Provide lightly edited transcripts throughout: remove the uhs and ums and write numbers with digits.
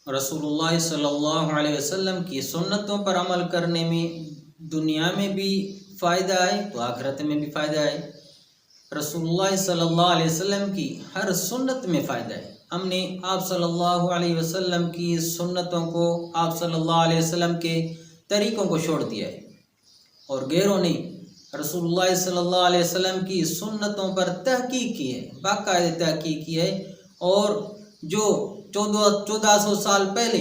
رسول اللہ صلی اللہ علیہ وسلم کی سنتوں پر عمل کرنے میں دنیا میں بھی فائدہ ہے تو آخرت میں بھی فائدہ ہے۔ رسول اللہ صلی اللہ علیہ وسلم کی ہر سنت میں فائدہ ہے۔ ہم نے آپ صلی اللہ علیہ وسلم کی سنتوں کو، آپ صلی اللہ علیہ وسلم کے طریقوں کو چھوڑ دیا ہے، اور غیروں نے رسول اللہ صلی اللہ علیہ وسلم کی سنتوں پر تحقیق کی ہے، باقاعدہ تحقیق کی ہے، اور جو 1400 سال پہلے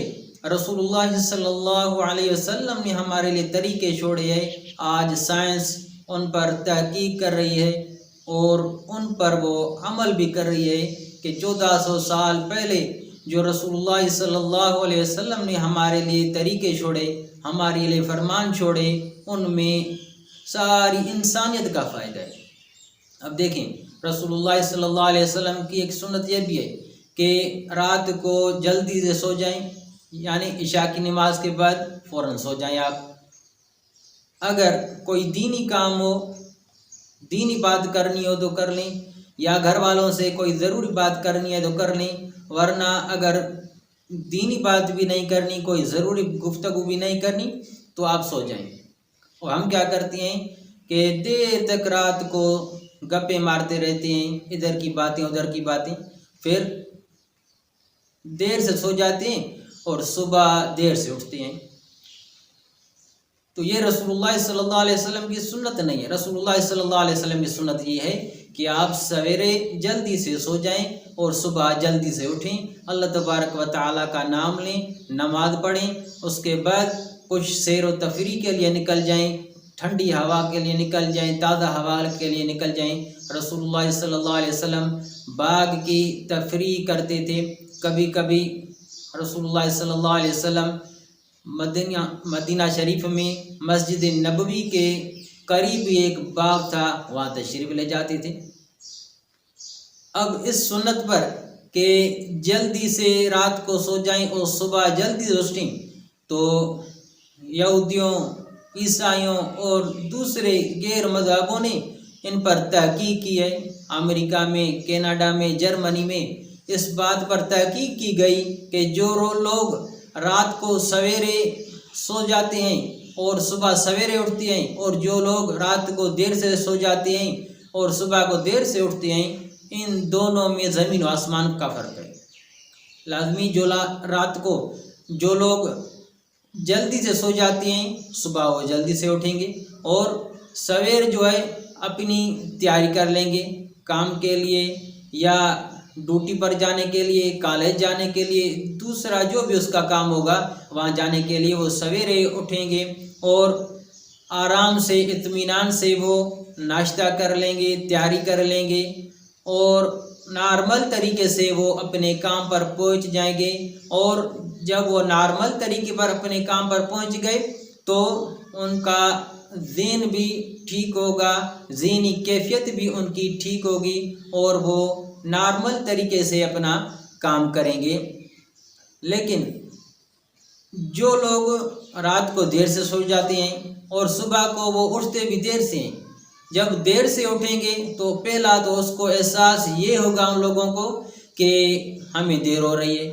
رسول اللہ صلی اللہ علیہ وسلم نے ہمارے لیے طریقے چھوڑے ہیں، آج سائنس ان پر تحقیق کر رہی ہے اور ان پر وہ عمل بھی کر رہی ہے کہ 1400 سال پہلے جو رسول اللہ صلی اللہ علیہ وسلم نے ہمارے لیے طریقے چھوڑے، ہمارے لیے فرمان چھوڑے، ان میں ساری انسانیت کا فائدہ ہے۔ اب دیکھیں، رسول اللہ صلی اللہ علیہ وسلم کی ایک سنت یہ بھی ہے کہ رات کو جلدی سے سو جائیں، یعنی عشاء کی نماز کے بعد فوراً سو جائیں آپ۔ اگر کوئی دینی کام ہو، دینی بات کرنی ہو تو کر لیں، یا گھر والوں سے کوئی ضروری بات کرنی ہے تو کر لیں، ورنہ اگر دینی بات بھی نہیں کرنی، کوئی ضروری گفتگو بھی نہیں کرنی تو آپ سو جائیں۔ اور ہم کیا کرتے ہیں کہ دیر تک رات کو گپیں مارتے رہتے ہیں، ادھر کی باتیں ادھر کی باتیں، پھر دیر سے سو جاتے ہیں اور صبح دیر سے اٹھتے ہیں۔ تو یہ رسول اللہ صلی اللہ علیہ وسلم کی سنت نہیں ہے۔ رسول اللہ صلی اللہ علیہ وسلم کی سنت یہ ہے کہ آپ سویرے جلدی سے سو جائیں اور صبح جلدی سے اٹھیں، اللہ تبارک و تعالیٰ کا نام لیں، نماز پڑھیں، اس کے بعد کچھ سیر و تفریح کے لیے نکل جائیں، ٹھنڈی ہوا کے لیے نکل جائیں، تازہ ہوا کے لیے نکل جائیں۔ رسول اللہ صلی اللہ علیہ وسلم باغ کی تفریح کرتے تھے۔ کبھی کبھی رسول اللہ صلی اللہ علیہ وسلم مدینہ شریف میں مسجد نبوی کے قریب ایک باغ تھا، وہاں تشریف لے جاتے تھے۔ اب اس سنت پر کہ جلدی سے رات کو سو جائیں اور صبح جلدی سے اٹھیں، تو یہودیوں، عیسائیوں اور دوسرے غیر مذہبوں نے ان پر تحقیق کی ہے۔ امریکہ میں، کینیڈا میں، جرمنی میں اس بات پر تحقیق کی گئی کہ جو لوگ رات کو سویرے سو جاتے ہیں اور صبح سویرے اٹھتے ہیں، اور جو لوگ رات کو دیر سے سو جاتے ہیں اور صبح کو دیر سے اٹھتے ہیں، ان دونوں میں زمین و آسمان کا فرق ہے۔ لازمی جو رات کو جو لوگ جلدی سے سو جاتے ہیں، صبح وہ جلدی سے اٹھیں گے، اور سویر جو ہے اپنی تیاری کر لیں گے کام کے لیے، یا ڈیوٹی پر جانے کے لیے، کالج جانے کے لیے، دوسرا جو بھی اس کا کام ہوگا وہاں جانے کے لیے وہ سویرے اٹھیں گے، اور آرام سے، اطمینان سے وہ ناشتہ کر لیں گے، تیاری کر لیں گے، اور نارمل طریقے سے وہ اپنے کام پر پہنچ جائیں گے۔ اور جب وہ نارمل طریقے پر اپنے کام پر پہنچ گئے تو ان کا ذہن بھی ٹھیک ہوگا، ذہنی کیفیت بھی ان کی ٹھیک ہوگی، اور وہ نارمل طریقے سے اپنا کام کریں گے۔ لیکن جو لوگ رات کو دیر سے سو جاتے ہیں اور صبح کو وہ اٹھتے بھی دیر سے ہیں، جب دیر سے اٹھیں گے تو پہلا تو اس کو احساس یہ ہوگا ان لوگوں کو کہ ہمیں دیر ہو رہی ہے،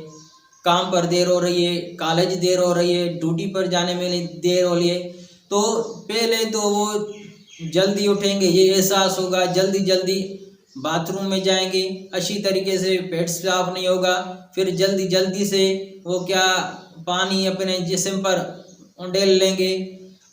کام پر دیر ہو رہی ہے، کالج دیر ہو رہی ہے، ڈیوٹی پر جانے میں دیر ہو رہی ہے۔ تو پہلے تو وہ جلدی اٹھیں گے، یہ احساس ہوگا، جلدی جلدی باتھ روم میں جائیں گے، اچھی طریقے سے پیٹ صاف نہیں ہوگا، پھر جلدی جلدی سے وہ کیا پانی اپنے جسم پر انڈیل لیں گے،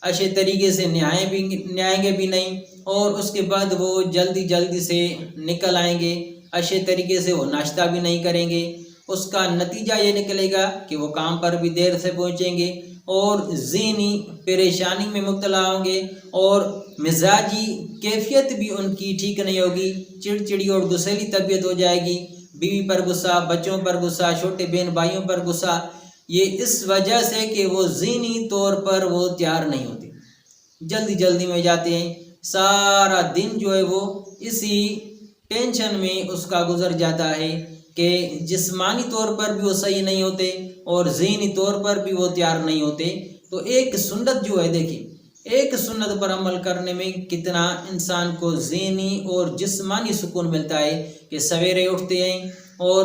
اچھے طریقے سے نہائیں گے بھی نہیں، اور اس کے بعد وہ جلدی جلدی سے نکل آئیں گے، اچھے طریقے سے وہ ناشتہ بھی نہیں کریں گے۔ اس کا نتیجہ یہ نکلے گا کہ وہ کام پر بھی دیر سے پہنچیں گے، اور ذہنی پریشانی میں مبتلا ہوں گے، اور مزاجی کیفیت بھی ان کی ٹھیک نہیں ہوگی، چڑچڑی اور غصیلی طبیعت ہو جائے گی، بیوی پر غصہ، بچوں پر غصہ، چھوٹے بہن بھائیوں پر غصہ۔ یہ اس وجہ سے کہ وہ ذہنی طور پر وہ تیار نہیں ہوتے، جلدی جلدی میں جاتے ہیں، سارا دن جو ہے وہ اسی ٹینشن میں اس کا گزر جاتا ہے کہ جسمانی طور پر بھی وہ صحیح نہیں ہوتے اور ذہنی طور پر بھی وہ تیار نہیں ہوتے۔ تو ایک سنت جو ہے، دیکھیں، ایک سنت پر عمل کرنے میں کتنا انسان کو ذہنی اور جسمانی سکون ملتا ہے کہ سویرے اٹھتے ہیں اور